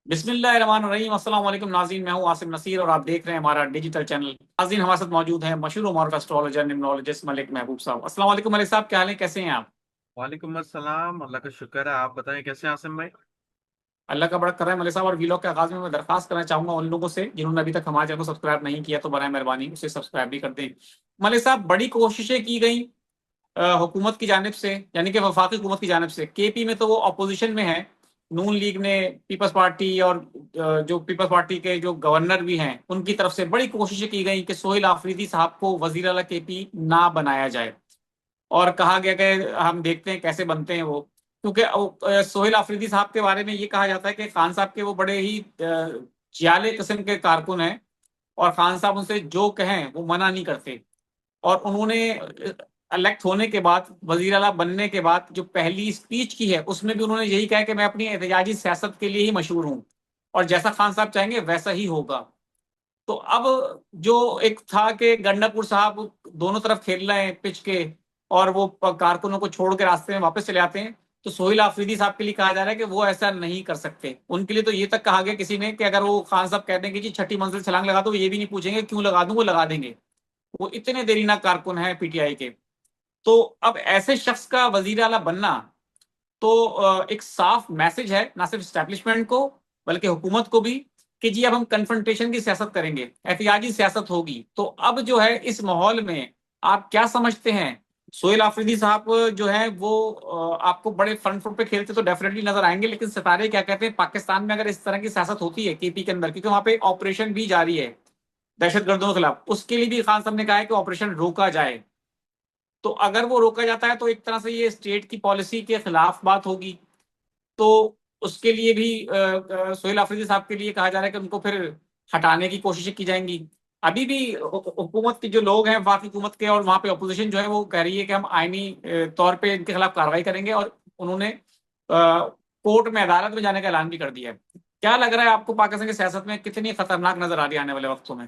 बिस्मिल्लाहिर्रहमानिर्रहीम। अस्सलाम वालेकुम नाज़रीन, मैं हूं आसिम नसीर और आप देख रहे हैं हमारा डिजिटल चैनल। नाज़रीन, हमारे साथ मौजूद हैं मशहूर और मारूफ एस्ट्रोलॉजर निम्नोलॉजिस्ट मलिक महबूब साहब। अस्सलाम वालेकुम मलिक साहब, क्या हाल है, कैसे हैं आप? वालेकुम अस्सलाम। अल्लाह का शुक्र है। आप बताएं कैसे हैं आसिम भाई। अल्लाह का बड़ा कर रहा है मलिक साहब। और वीलॉग के आगाज में मैं दरखास्त करना चाहूंगा उन लोगों से जिन्होंने अभी तक हमारे चैनल को सब्सक्राइब नहीं किया, तो बराए मेहरबानी उसे सब्सक्राइब भी कर दें। मलिक साहब, बड़ी कोशिशें की गई हुकूमत की जानिब से, यानी कि वफाकी हुकूमत की जानिब से। केपी में तो वो अपोजिशन में है, नून लीग ने, पीपल्स पार्टी और जो पीपल्स पार्टी के जो गवर्नर भी हैं उनकी तरफ से बड़ी कोशिशें की गई कि सोहेल आफरीदी साहब को वजीर अला केपी ना बनाया जाए। और कहा गया कि हम देखते हैं कैसे बनते हैं वो, क्योंकि सोहेल आफरीदी साहब के बारे में ये कहा जाता है कि खान साहब के वो बड़े ही जियाले किस्म के कारकुन हैं, और खान साहब उनसे जो कहें वो मना नहीं करते। और उन्होंने इलेक्ट होने के बाद, वजीर अला बनने के बाद जो पहली स्पीच की है उसमें भी उन्होंने यही कहा कि मैं अपनी एहतजाजी सियासत के लिए ही मशहूर हूं, और जैसा खान साहब चाहेंगे वैसा ही होगा। तो अब जो एक था कि गंडापुर साहब दोनों तरफ खेल रहे हैं पिच के, और वो कारकुनों को छोड़ के रास्ते में वापस चले आते हैं, तो सोहेल आफरीदी साहब के लिए कहा जा रहा है कि वो ऐसा नहीं कर सकते। उनके लिए तो ये तक कहा गया किसी ने कि अगर वो खान साहब कहते हैं कि जी छठी मंजिल छलांग लगा दो, ये भी नहीं पूछेंगे क्यों लगा दूं, वो लगा देंगे। वो इतने देरीना कारकुन है पीटीआई के। तो अब ऐसे शख्स का वजीर आला बनना तो एक साफ मैसेज है, ना सिर्फ स्टैब्लिशमेंट को बल्कि हुकूमत को भी, कि जी अब हम कन्फ्रंटेशन की सियासत करेंगे, एहतियाजी सियासत होगी। तो अब जो है इस माहौल में आप क्या समझते हैं? सोहेल आफरीदी साहब जो है वो आपको बड़े फ्रंट फुट पे खेलते तो डेफिनेटली नजर आएंगे, लेकिन सितारे क्या कहते हैं पाकिस्तान में अगर इस तरह की सियासत होती है केपी के अंदर, क्योंकि वहां पे ऑपरेशन भी जारी है दहशत गर्दों के खिलाफ, उसके लिए भी खान साहब ने कहा है कि ऑपरेशन रोका जाए। तो अगर वो रोका जाता है तो एक तरह से ये स्टेट की पॉलिसी के खिलाफ बात होगी। तो उसके लिए भी सोहेल आफरीदी साहब के लिए कहा जा रहा है कि उनको फिर हटाने की कोशिशें की जाएंगी। अभी भी हुकूमत के जो लोग हैं वफाकी हुकूमत के, और वहां पे अपोजिशन जो है वो कह रही है कि हम आईनी तौर पे इनके खिलाफ कार्रवाई करेंगे, और उन्होंने कोर्ट में, अदालत में जाने का ऐलान भी कर दिया है। क्या लग रहा है आपको पाकिस्तान की सियासत में कितनी खतरनाक नजर आ रही है आने वाले वक्तों में?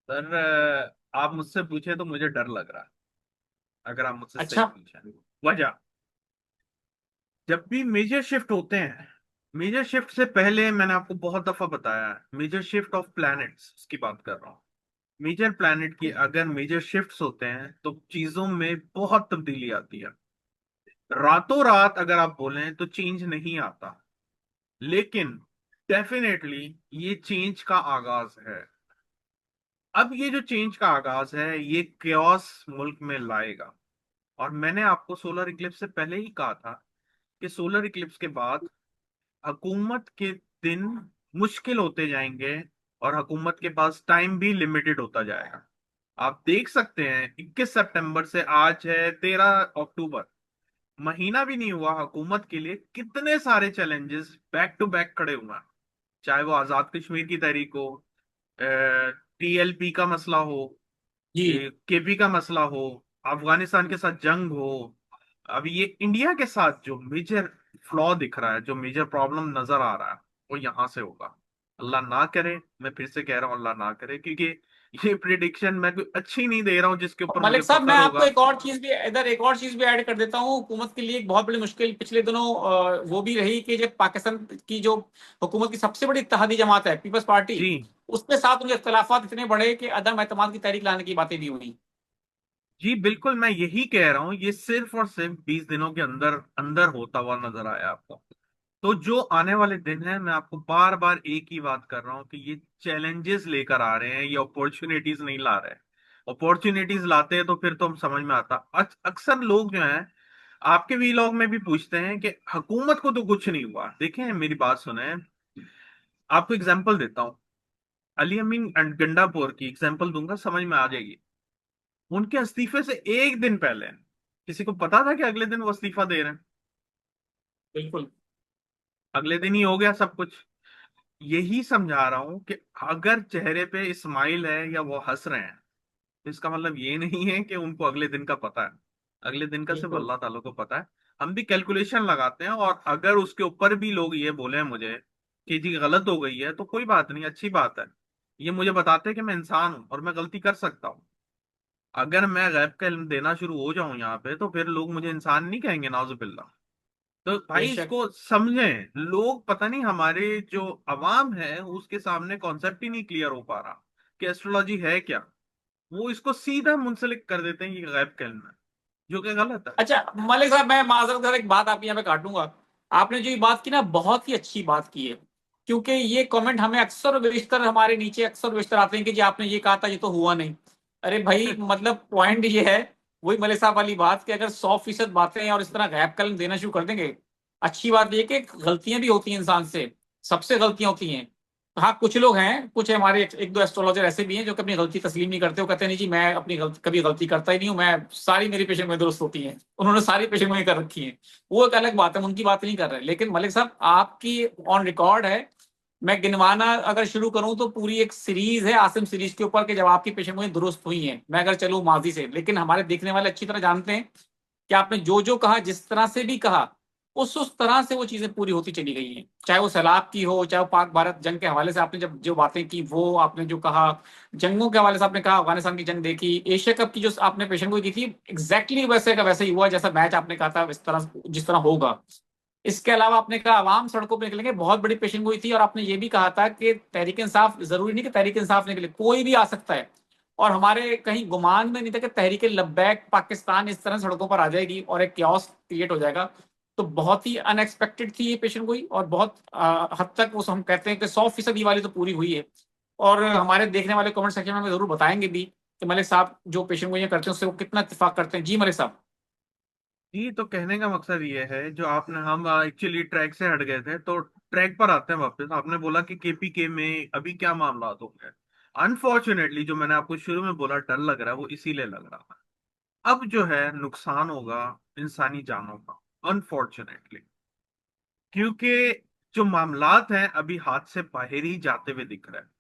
सर, आप मुझसे पूछे तो मुझे डर लग रहा है। अगर आप मुझसे सही अच्छा। पूछे, वजह, जब भी मेजर शिफ्ट होते हैं, मेजर शिफ्ट से पहले मैंने आपको बहुत दफा बताया है, मेजर शिफ्ट ऑफ प्लैनेट्स की बात कर रहा हूँ। मेजर प्लैनेट की अगर मेजर शिफ्ट्स होते हैं तो चीजों में बहुत तब्दीली आती है। रातों रात अगर आप बोलें तो चेंज नहीं आता, लेकिन डेफिनेटली ये चेंज का आगाज है। अब ये जो चेंज का आगाज है ये क्योस मुल्क में लाएगा। और मैंने आपको सोलर इक्लिप्स से पहले ही कहा था कि सोलर इक्लिप्स के बाद हुकूमत के दिन मुश्किल होते जाएंगे और हुकूमत के पास टाइम भी लिमिटेड होता जाएगा। आप देख सकते हैं 21 सितंबर से आज है 13 अक्टूबर, महीना भी नहीं हुआ, हुकूमत के लिए कितने सारे चैलेंजेस बैक टू बैक खड़े हुए हैं। चाहे वो आजाद कश्मीर की तहरीक हो, टीएलपी का मसला हो, जी। केपी का मसला हो, अफगानिस्तान के साथ जंग हो, अभी ये इंडिया के साथ जो मेजर फ्लॉ दिख रहा है, जो मेजर प्रॉब्लम नजर आ रहा है, वो यहां से होगा। अल्लाह ना करे, मैं फिर से कह रहा हूँ अल्लाह ना करे, क्योंकि ये प्रिडिक्शन मैं कोई अच्छी नहीं दे रहा हूँ जिसके ऊपर मुझे मलिक साहब, मैं फख्र आपको होगा। एक और चीज भी इधर, एक और चीज भी ऐड कर देता हूँ। हुकूमत के लिए एक बहुत बड़ी मुश्किल पिछले दिनों वो भी रही कि जब पाकिस्तान की जो हुकूमत की सबसे बड़ी इत्तेहादी जमात है पीपल्स पार्टी, जी, उसके साथ उनके इख्तलाफात इतने बड़े कि अदम एतमाद की तहरीक लाने की बातें भी हुई। जी बिल्कुल, मैं यही कह रहा हूँ, ये सिर्फ और सिर्फ 20 दिनों के अंदर अंदर होता हुआ नजर आया आपको। तो जो आने वाले दिन है, मैं आपको बार बार एक ही बात कर रहा हूँ कि ये चैलेंजेस लेकर आ रहे हैं, ये अपॉर्चुनिटीज नहीं ला रहे हैं। अपॉर्चुनिटीज लाते हैं तो फिर तो हम समझ में आता। अक्सर लोग जो हैं आपके वीलॉग में भी पूछते हैं कि हुकूमत को तो कुछ नहीं हुआ। देखें, मेरी बात सुने, आपको एग्जांपल देता हूँ। अली अमीन एंड गंडापुर की एग्जांपल दूंगा, समझ में आ जाएगी। उनके इस्तीफे से एक दिन पहले किसी को पता था कि अगले दिन वो इस्तीफा दे रहे हैं? बिल्कुल। अगले दिन ही हो गया सब कुछ। यही समझा रहा हूं कि अगर चेहरे पे स्माइल है या वो हंस रहे हैं, तो इसका मतलब ये नहीं है कि उनको अगले दिन का पता है। अगले दिन का सिर्फ बिल्कुल। अल्लाह ताला को पता है। हम भी कैलकुलेशन लगाते हैं, और अगर उसके ऊपर भी लोग ये बोले मुझे कि जी गलत हो गई है, तो कोई बात नहीं, अच्छी बात है। ये मुझे बताते हैं कि मैं इंसान हूं और मैं गलती कर सकता हूँ। अगर मैं गैब का इल्म देना शुरू हो जाऊं यहाँ पे, तो फिर लोग मुझे इंसान नहीं कहेंगे, नाउजुबिल्ला। तो भाई बेशक। इसको समझें, लोग पता नहीं हमारे जो अवाम है उसके सामने कॉन्सेप्ट ही नहीं क्लियर हो पा रहा कि एस्ट्रोलॉजी है क्या। वो इसको सीधा मुंसलिक कर देते हैं ये गैब के इल्म है, जो कि गलत है। अच्छा मलिक साहब, मैं माजरत कर एक बात आपकी यहाँ पे काटूंगा। आपने जो ये बात की ना, बहुत ही अच्छी बात की है। क्योंकि ये कमेंट हमें अक्सर बेशतर हमारे नीचे अक्सर बेशतर आते हैं कि जी आपने ये कहा था, ये तो हुआ नहीं। अरे भाई, मतलब पॉइंट ये है, वही मलिक साहब वाली बात कि अगर 100% बातें और इस तरह गैप कलम देना शुरू कर देंगे। अच्छी बात ये कि गलतियां भी होती हैं इंसान से, सबसे गलतियां होती हैं। हाँ, कुछ लोग हैं, कुछ हमारे एक दो एस्ट्रोलॉजर ऐसे भी हैं जो कि अपनी गलती तस्लीम नहीं करते। वो कहते हैं नहीं जी, मैं अपनी गलती कभी गलती करता ही नहीं हूँ, मैं सारी मेरी पेशेंट में दुरुस्त होती हैं, उन्होंने सारी पेशेंट में कर रखी है। वो एक अलग बात है, हम उनकी बात नहीं कर रहे। लेकिन मलिक साहब, आपकी ऑन रिकॉर्ड है, मैं गिनवाना अगर शुरू करूं तो पूरी एक सीरीज है आसिम सीरीज के ऊपर कि जब आपकी पेशेंट में दुरुस्त हुई है। मैं अगर चलूं माजी से, लेकिन हमारे देखने वाले अच्छी तरह जानते हैं कि आपने जो जो कहा, जिस तरह से भी कहा, उस तरह से वो चीजें पूरी होती चली गई हैं। चाहे वो सैलाब की हो, चाहे वो पाक भारत जंग के हवाले से आपने जब जो बातें की, वो आपने जो कहा, जंगों के हवाले से आपने कहा, अफगानिस्तान की जंग देखी, एशिया कप की जो आपने पेशेंट को की थी, एग्जैक्टली वैसे का वैसे ही हुआ जैसा मैच आपने कहा था, इस तरह जिस तरह होगा। इसके अलावा आपने कहा आवाम सड़कों पर निकलेंगे, बहुत बड़ी पेशेंट हुई थी। और आपने ये भी कहा था कि तहरीक इंसाफ, जरूरी नहीं कि तहरीक इंसाफ निकले, कोई भी आ सकता है। और हमारे कहीं गुमान में नहीं था कि तहरीक लब्बैक पाकिस्तान इस तरह सड़कों पर आ जाएगी और एक क्याओस क्रिएट हो जाएगा। तो बहुत ही अनएक्सपेक्टेड थी ये पेशेंट गोई, और बहुत हद तक वो हम कहते हैं कि 100% वाली तो पूरी हुई है। और हमारे देखने वाले कमेंट सेक्शन में हमें जरूर बताएंगे भी कि मलिक साहब जो पेशेंट गोइयां करते हैं उससे वो कितना इत्तेफाक करते हैं। जी मलिक साहब। जी, तो कहने का मकसद ये है, जो आपने, हम एक्चुअली ट्रैक से हट गए थे तो ट्रैक पर आते हैं वापस। आपने बोला कि केपीके में अभी क्या मामला हो गए। अनफॉर्चुनेटली जो मैंने आपको शुरू में बोला डर लग रहा है, वो इसीलिए लग रहा है। अब जो है नुकसान होगा इंसानी जानों का, अनफॉर्चुनेटली। क्योंकि जो मामलात हैं अभी हाथ से बाहर ही जाते हुए दिख रहे हैं।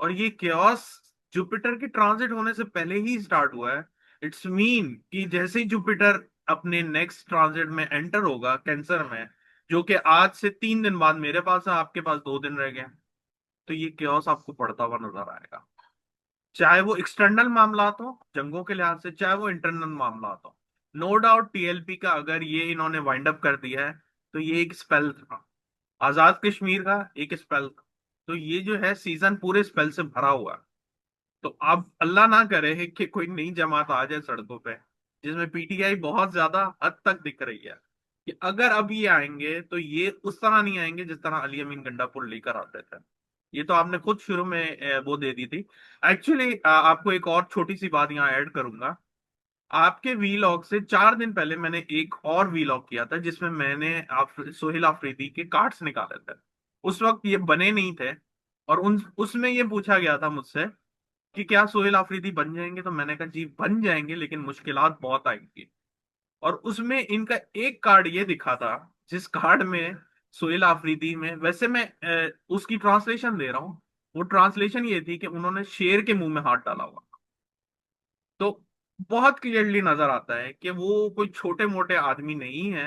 और ये केओस जुपिटर के ट्रांजिट होने से पहले ही स्टार्ट हुआ है। इट्स मीन कि जैसे ही जुपिटर अपने नेक्स्ट ट्रांजिट में एंटर होगा कैंसर में, जो कि आज से 3 दिन बाद मेरे पास है, आपके पास 2 दिन रह गए, तो ये केओस आपको पड़ता हुआ नजर आएगा। चाहे वो एक्सटर्नल मामलात हो जंगों के लिहाज से, चाहे वो इंटरनल मामलात हो। नो डाउट टीएलपी का अगर ये इन्होंने वाइंड अप कर दिया है, तो ये एक स्पेल था। आजाद कश्मीर का एक स्पेल था। तो ये जो है सीजन पूरे स्पेल से भरा हुआ है। तो अब अल्लाह ना करे कि कोई नई जमात आ जाए सड़कों पे, जिसमें पीटीआई बहुत ज्यादा हद तक दिख रही है। कि अगर अब ये आएंगे तो ये उस तरह नहीं आएंगे जिस तरह अली अमीन गंडापुर लेकर आते थे। ये तो आपने खुद शुरू में वो दे दी थी। एक्चुअली आपको एक और छोटी सी बात यहाँ ऐड करूंगा। आपके वीलॉग से 4 दिन पहले मैंने एक और वीलॉग किया था जिसमें मैंने सोहेल आफरीदी के कार्ड्स निकाले थे। उस वक्त ये बने नहीं थे। और उन उसमें ये पूछा गया था मुझसे कि क्या सोहेल आफरीदी बन जाएंगे, तो मैंने कहा जी बन जाएंगे, लेकिन मुश्किलात बहुत आएंगी। और उसमें इनका एक कार्ड ये दिखा था, जिस कार्ड में सोहेल आफरीदी में, वैसे मैं उसकी ट्रांसलेशन दे रहा हूँ। वो ट्रांसलेशन ये थी कि उन्होंने शेर के मुंह में हाथ डाला हुआ। तो बहुत क्लियरली नजर आता है कि वो कोई छोटे मोटे आदमी नहीं है।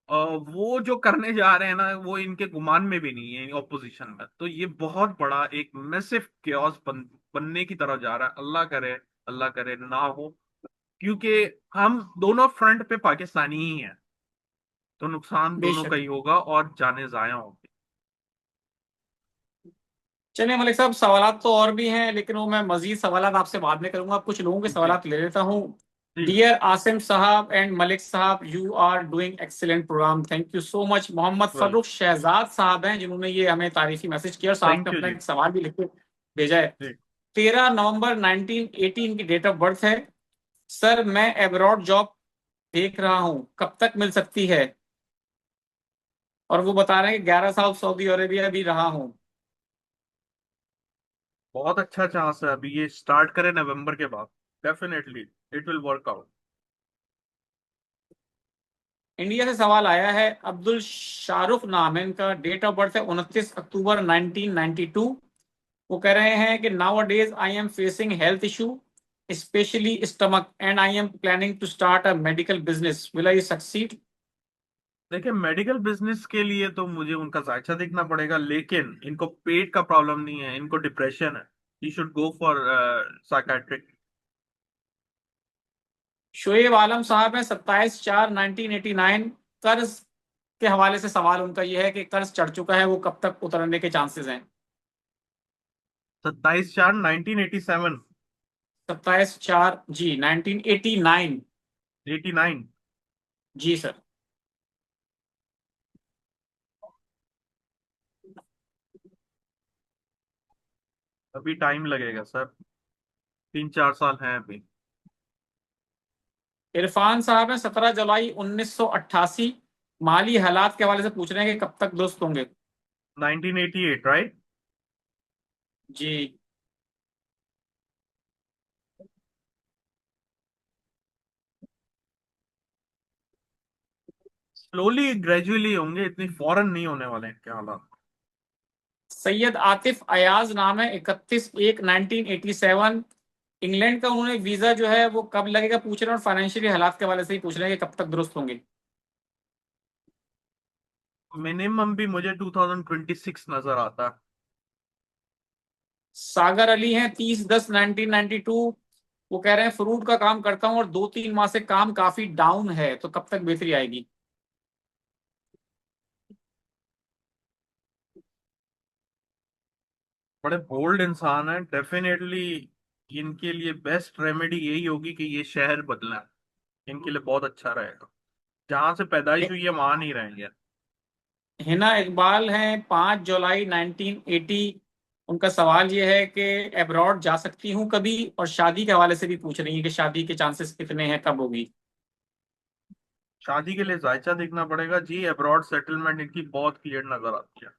वो जो करने जा रहे हैं ना, वो इनके गुमान में भी नहीं है ऑपोजिशन में। तो ये बहुत बड़ा एक मैसिव chaos बनने की तरफ जा रहा है। अल्लाह करे ना हो। क्योंकि हम दोनों फ्रंट पे पाकिस्तानी ही हैं, तो नुकसान दोनों का बेशक। ही होगा और जाने जाया होंगी। चलिए मलिक साहब, सवालात तो और भी हैं, लेकिन वो मैं मजीद सवालात आपसे बाद में करूंगा। कुछ लोगों के जी सवालात ले लेता हूँ। जी डियर आसिम साहब एंड मलिक साहब, you are doing excellent programme, thank you so much. Mohammad well, Farrukh Shahzad साहब हैं जिन्होंने ये हमें तारीफी मैसेज किया, और साथ थैंक में यू अपना जी। एक सवाल भी लिख के भेजा है। जी 13 नवंबर 1918 की डेट ऑफ बर्थ है। सर, मैं एब्रॉड जॉब देख रहा हूँ, कब तक मिल सकती है? और वो बता रहे हैं कि 11 साल सऊदी अरेबिया भी रहा हूँ। बहुत अच्छा चांस है, अभी ये स्टार्ट करें नवंबर के बाद, definitely it will work out. India से सवाल आया है, अब्दुल शाहरुख नाम है इनका, डेट ऑफ बर्थ है 29 अक्टूबर 1992। वो कह रहे हैं कि nowadays I am facing health issue, specially stomach, and I am planning to start a medical business, will I succeed? देखिए, मेडिकल बिजनेस के लिए तो मुझे उनका जायचा देखना पड़ेगा, लेकिन इनको पेट का प्रॉब्लम नहीं है, इनको डिप्रेशन है। You should go for psychiatric. Shoaib Alam साहब हैं, 27/4/1989, कर्ज के हवाले से सवाल उनका यह है कि कर्ज चढ़ चुका है, वो कब तक उतरने के चांसेस हैं? 27/4/1987। 27/4 जी 1989। 89। जी सर। अभी टाइम लगेगा सर, 3-4 साल हैं अभी। इरफान साहब है 17 जुलाई 1988। माली हालात के हवाले से पूछ रहे हैं कि कब तक दुरुस्त होंगे? 1988 राइट। जी। स्लोली ग्रेजुअली होंगे, इतनी फौरन नहीं होने वाले हैं क्या हालात। सैयद आतिफ अयाज नाम है, 31/1/1987। इंग्लैंड का उन्होंने वीजा जो है वो कब लगेगा पूछ रहे हैं, और फाइनेंशियली हालात के हवाले से ही पूछ रहे हैं कि कब तक दुरुस्त होंगे? मिनिमम भी मुझे 2026 नजर आता है। सागर अली हैं 30/10/1992। वो कह रहे हैं फ्रूट का काम करता हूं और 2-3 माह से काम काफी डाउन है, तो कब तक बेहतरी आएगी? बड़े बोल्ड इंसान है, डेफिनेटली इनके लिए बेस्ट रेमेडी यही होगी कि ये शहर बदलें। इनके लिए बहुत अच्छा रहेगा। जहां से पैदाइश हुई है वहां नहीं रहेंगे। हिना इकबाल हैं 5 जुलाई 1980। उनका सवाल ये है कि अब्रॉड जा सकती हूँ कभी, और शादी के हवाले से भी पूछ रही हैं कि शादी के चांसेस कितने हैं, कब होगी? शादी के लिए जायचा देखना पड़ेगा जी, अब्रॉड सेटलमेंट इनकी बहुत क्लियर नजर आती है।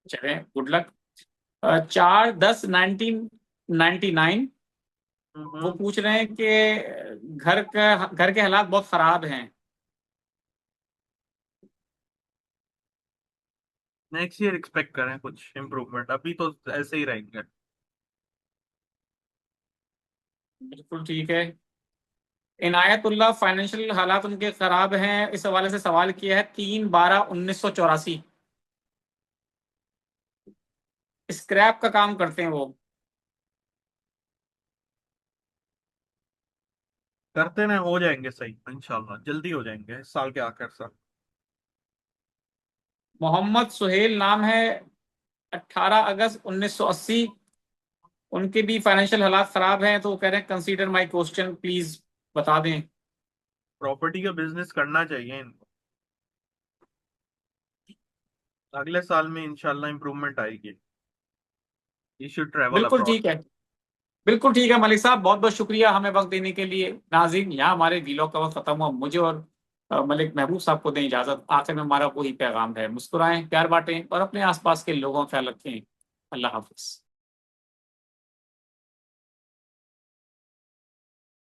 चले गुड लक। 4/10/1999। वो हम्म। पूछ रहे हैं कि घर के हालात बहुत खराब हैं। नेक्स्ट ईयर एक्सपेक्ट करें कुछ इम्प्रूवमेंट, अभी तो ऐसे ही रहेंगे। बिल्कुल ठीक है। इनायतुल्लाह फाइनेंशियल हालात उनके खराब हैं, इस हवाले से सवाल किया है 3/12/1984। स्क्रैप का काम करते हैं वो। करते ना, हो जाएंगे सही इंशाल्लाह, जल्दी हो जाएंगे इस साल के आखिर तक। मोहम्मद सुहेल नाम है, 18 अगस्त 1980। उनके भी फाइनेंशियल हालात खराब हैं, तो वो कह रहे हैं कंसीडर माय क्वेश्चन प्लीज, बता दें। प्रॉपर्टी का बिजनेस करना चाहिए इनको, अगले साल में इंशाल्लाह इम्प्रूवमेंट आएगी। यू शुड ट्रैवल बिल्कुल अब्रॉड। ठीक है। बिल्कुल ठीक है मलिक साहब, बहुत बहुत शुक्रिया हमें वक्त देने के लिए। नाज़रीन, यहाँ हमारे वीलॉग का वक्त खत्म हुआ। मुझे और मलिक महबूब साहब को दें इजाजत। आखिर में हमारा वही पैगाम है, मुस्कुराएं, प्यार बांटें और अपने आसपास के लोगों का ख्याल रखें। अल्लाह हाफिज।